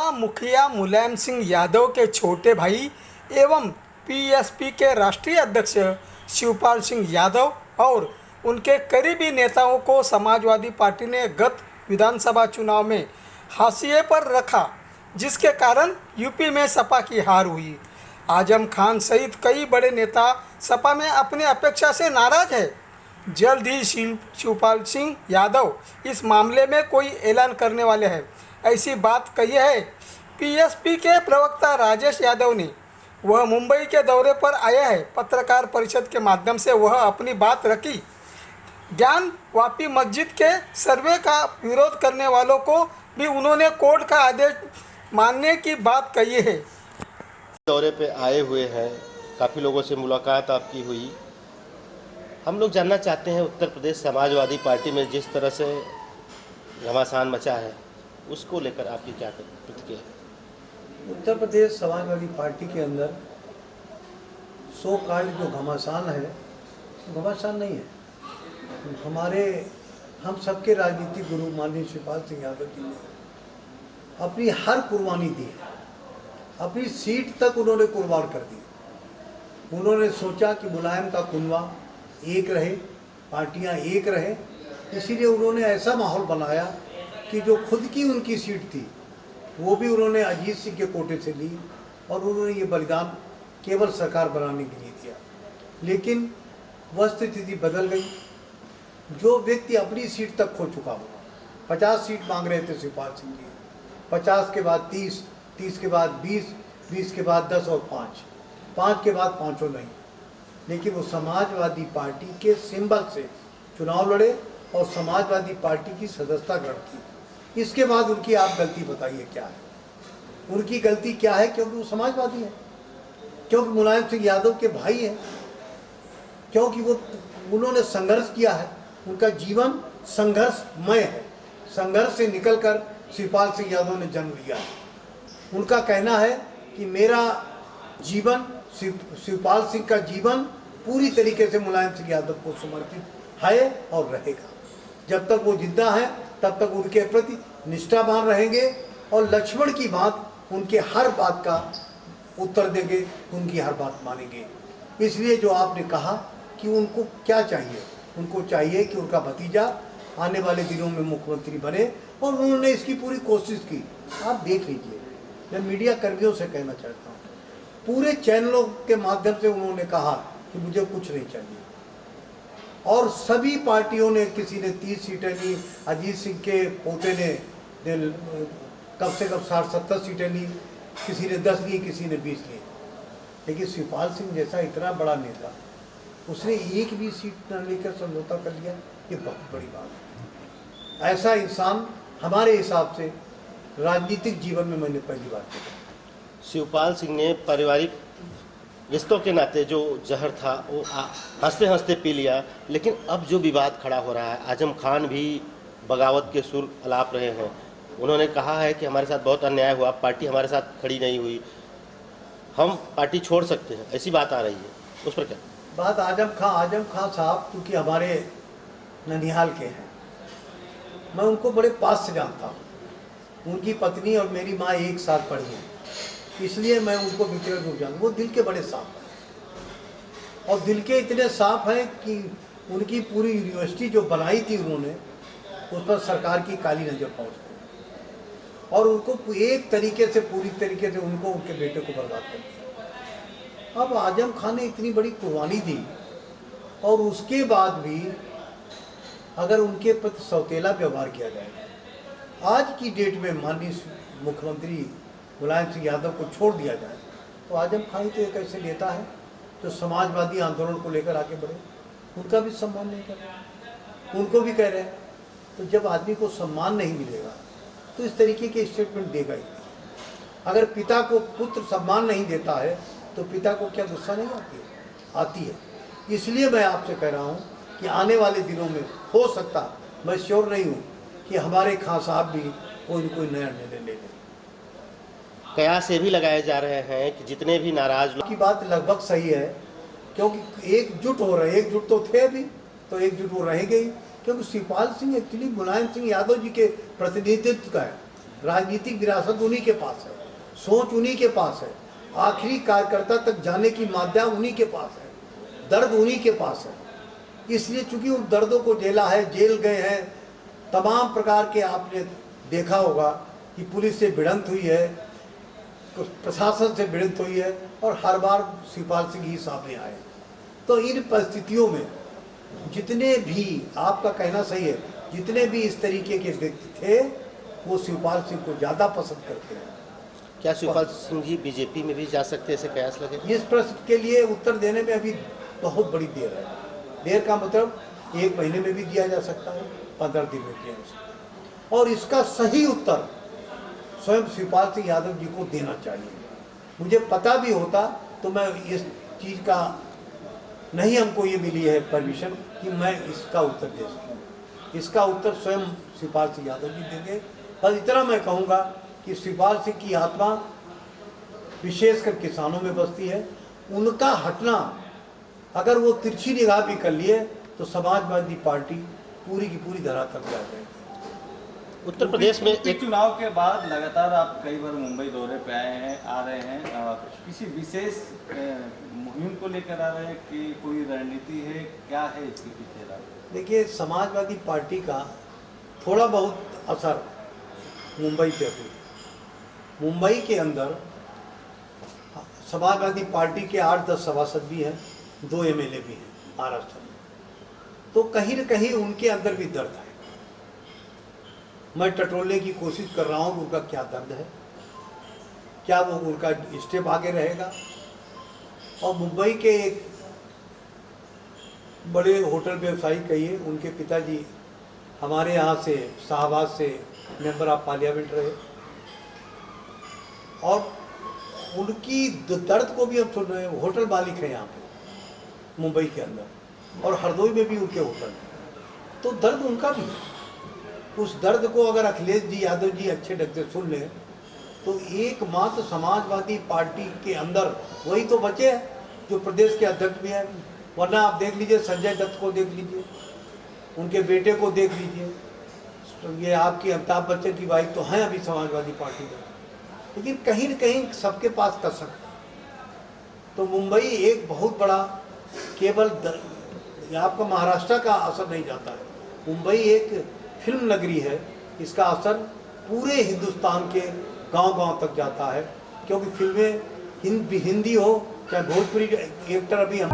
सपा मुखिया मुलायम सिंह यादव के छोटे भाई एवं पीएसपी के राष्ट्रीय अध्यक्ष शिवपाल सिंह यादव और उनके करीबी नेताओं को समाजवादी पार्टी ने गत विधानसभा चुनाव में हाशिए पर रखा, जिसके कारण यूपी में सपा की हार हुई। आजम खान सहित कई बड़े नेता सपा में अपनी अपेक्षा से नाराज है। जल्द ही शिवपाल सिंह यादव इस मामले में कोई ऐलान करने वाले हैं, ऐसी बात कही है पीएसपी के प्रवक्ता राजेश यादव ने। वह मुंबई के दौरे पर आया है। पत्रकार परिषद के माध्यम से वह अपनी बात रखी। ज्ञान वापी मस्जिद के सर्वे का विरोध करने वालों को भी उन्होंने कोर्ट का आदेश मानने की बात कही है। दौरे पे आए हुए हैं, काफ़ी लोगों से मुलाकात आपकी हुई। हम लोग जानना चाहते हैं उत्तर प्रदेश समाजवादी पार्टी में जिस तरह से घमासान मचा है, उसको लेकर आपकी क्या प्रतिक्रिया है? उत्तर प्रदेश समाजवादी पार्टी के अंदर सो कॉल्ड जो घमासान है, घमासान नहीं है। हम सबके राजनीतिक गुरु माननीय शिवपाल सिंह यादव जी ने अपनी हर कुर्बानी दी है। अपनी सीट तक उन्होंने कुर्बान कर दी। उन्होंने सोचा कि मुलायम का कुनवा एक रहे, पार्टियां एक रहे, इसीलिए उन्होंने ऐसा माहौल बनाया कि जो खुद की उनकी सीट थी वो भी उन्होंने अजीत सिंह के कोटे से ली और उन्होंने ये बलिदान केवल सरकार बनाने के लिए दिया। लेकिन वस्तुस्थिति बदल गई। जो व्यक्ति अपनी सीट तक खो चुका हुआ, 50 सीट मांग रहे थे शिवपाल सिंह जी, 50 के बाद 30, 30 के बाद 20, 20 के बाद 10 और 5 के बाद 5 नहीं। लेकिन वो समाजवादी पार्टी के सिंबल से चुनाव लड़े और समाजवादी पार्टी की सदस्यता ग्रहण की। इसके बाद उनकी आप गलती बताइए क्या है? उनकी गलती क्या है? क्योंकि वो समाजवादी है, क्योंकि मुलायम सिंह यादव के भाई हैं, क्योंकि उन्होंने संघर्ष किया है। उनका जीवन संघर्षमय है। संघर्ष से निकलकर शिवपाल सिंह यादव ने जन्म लिया है। उनका कहना है कि मेरा जीवन, शिवपाल सिंह का जीवन पूरी तरीके से मुलायम सिंह यादव को समर्पित है और रहेगा। जब तक वो जिंदा है तब तक उनके प्रति निष्ठावान रहेंगे और लक्ष्मण की बात, उनके हर बात का उत्तर देंगे, उनकी हर बात मानेंगे। इसलिए जो आपने कहा कि उनको क्या चाहिए, उनको चाहिए कि उनका भतीजा आने वाले दिनों में मुख्यमंत्री बने और उन्होंने इसकी पूरी कोशिश की। आप देख लीजिए, मैं मीडिया कर्मियों से कहना चाहता हूँ, पूरे चैनलों के माध्यम से उन्होंने कहा कि मुझे कुछ नहीं चाहिए और सभी पार्टियों ने, किसी ने 30 सीटें ली, अजीत सिंह के पोते ने कम से कम 60-70 सीटें ली, किसी ने 10 ली, किसी ने 20 ली। लेकिन शिवपाल सिंह जैसा इतना बड़ा नेता, उसने एक भी सीट न लेकर समझौता कर लिया, ये बहुत बड़ी बात है। ऐसा इंसान हमारे हिसाब से राजनीतिक जीवन में मैंने पहली बार देखा। शिवपाल सिंह ने पारिवारिक रिश्तों के नाते जो जहर था वो हंसते हंसते पी लिया। लेकिन अब जो विवाद खड़ा हो रहा है, आजम खान भी बगावत के सुर अलाप रहे हैं। उन्होंने कहा है कि हमारे साथ बहुत अन्याय हुआ, पार्टी हमारे साथ खड़ी नहीं हुई, हम पार्टी छोड़ सकते हैं, ऐसी बात आ रही है, उस पर क्या बात? आजम खान साहब क्योंकि हमारे ननिहाल के हैं, मैं उनको बड़े पास से जानता हूँ। उनकी पत्नी और मेरी माँ एक साथ पढ़ी है, इसलिए मैं उनको व्यक्तिगत रूप जानता हूँ। वो दिल के बड़े साफ हैं और दिल के इतने साफ हैं कि उनकी पूरी यूनिवर्सिटी जो बनाई थी उन्होंने, उस पर सरकार की काली नज़र पहुँच गई और उनको एक तरीके से, पूरी तरीके से उनको, उनके बेटे को बर्बाद कर दिया। अब आजम खान ने इतनी बड़ी कुर्बानी दी और उसके बाद भी अगर उनके प्रति सौतेला व्यवहार किया जाएगा, आज की डेट में माननीय मुख्यमंत्री मुलायम सिंह यादव को छोड़ दिया जाए, तो आजम खान तो एक ऐसे नेता है जो समाजवादी आंदोलन को लेकर आगे बढ़े, उनका भी सम्मान नहीं कर रहे, उनको भी कह रहे हैं। तो जब आदमी को सम्मान नहीं मिलेगा तो इस तरीके के स्टेटमेंट देगा ही नहीं। अगर पिता को पुत्र सम्मान नहीं देता है तो पिता को क्या गुस्सा नहीं आती है? इसलिए मैं आपसे कह रहा हूँ कि आने वाले दिनों में हो सकता, मैं श्योर नहीं हूँ कि हमारे खान साहब भी कोई नया निर्णय ले लें। कयास ये भी लगाए जा रहे हैं कि जितने भी नाराज की बात लगभग सही है, क्योंकि एकजुट हो रहे, एकजुट तो थे अभी, तो एकजुट वो रहेंगे ही, क्योंकि शिवपाल सिंह एक्चुअली मुलायम सिंह यादव जी के प्रतिनिधित्व का है। राजनीतिक विरासत उन्हीं के पास है, सोच उन्हीं के पास है, आखिरी कार्यकर्ता तक जाने की माध्या उन्हीं के पास है, दर्द उन्हीं के पास है। इसलिए चूंकि उन दर्दों को झेला है, जेल गए हैं, तमाम प्रकार के आपने देखा होगा कि पुलिस से भिड़ंत हुई है, प्रशासन से भिड़ंत हुई है और हर बार शिवपाल सिंह ही सामने आए। तो इन परिस्थितियों में जितने भी, आपका कहना सही है, जितने भी इस तरीके के व्यक्ति थे वो शिवपाल सिंह को ज़्यादा पसंद करते हैं। क्या शिवपाल सिंह जी बीजेपी में भी जा सकते हैं, ऐसे कयास लगे? इस प्रश्न के लिए उत्तर देने में अभी बहुत बड़ी देर है। देर का मतलब 1 महीने में भी दिया जा सकता है, 15 दिन में दिया जा सकता है, और इसका सही उत्तर स्वयं शिवपाल सिंह यादव जी को देना चाहिए। मुझे पता भी होता तो मैं इस चीज़ का नहीं, हमको ये मिली है परमिशन कि मैं इसका उत्तर दे सकूँ। इसका उत्तर स्वयं शिवपाल सिंह यादव जी देंगे। बस इतना मैं कहूँगा कि शिवपाल सिंह की आत्मा विशेषकर किसानों में बसती है। उनका हटना अगर वो तिरछी निगाह भी कर लिए तो समाजवादी पार्टी पूरी की पूरी धरातल पे आ जाएगी। उत्तर प्रदेश में एक चुनाव के बाद लगातार आप कई बार मुंबई दौरे पे आए हैं, आ रहे हैं, किसी विशेष मुहिम को लेकर आ रहे हैं कि कोई रणनीति है, क्या है इसके पीछे राज? देखिए, समाजवादी पार्टी का थोड़ा बहुत असर मुंबई पे भी। मुंबई के अंदर समाजवादी पार्टी के 8-10 सभासद भी हैं, 2 MLA भी हैं महाराष्ट्र में, तो कहीं न कहीं उनके अंदर भी दर्द है। मैं टटोलने की कोशिश कर रहा हूँ उनका क्या दर्द है, क्या वो उनका स्टेप आगे रहेगा। और मुंबई के एक बड़े होटल व्यवसायी कहिए, उनके पिताजी हमारे यहाँ से शाहबाद से मेंबर ऑफ पार्लियामेंट रहे, और उनकी दर्द को भी हम सुन रहे हैं। होटल मालिक है यहाँ पे मुंबई के अंदर, और हरदोई में भी उनके होटल हैं, तो दर्द उनका भी है। उस दर्द को अगर अखिलेश जी यादव जी अच्छे ढंग से सुन लें तो एकमात्र समाजवादी पार्टी के अंदर वही तो बचे हैं जो प्रदेश के अध्यक्ष भी हैं। वरना आप देख लीजिए, संजय दत्त को देख लीजिए, उनके बेटे को देख लीजिए, तो ये आपकी अमिताभ बच्चन की वाइफ तो हैं अभी समाजवादी पार्टी में, लेकिन कहीं न कहीं सबके पास कसक है। तो मुंबई एक बहुत बड़ा, केवल आपका महाराष्ट्र का असर नहीं जाता है। मुंबई एक फिल्म नगरी है, इसका असर पूरे हिंदुस्तान के गांव-गांव तक जाता है, क्योंकि फिल्में हिंदी हो चाहे भोजपुरी एक्टर अभी हम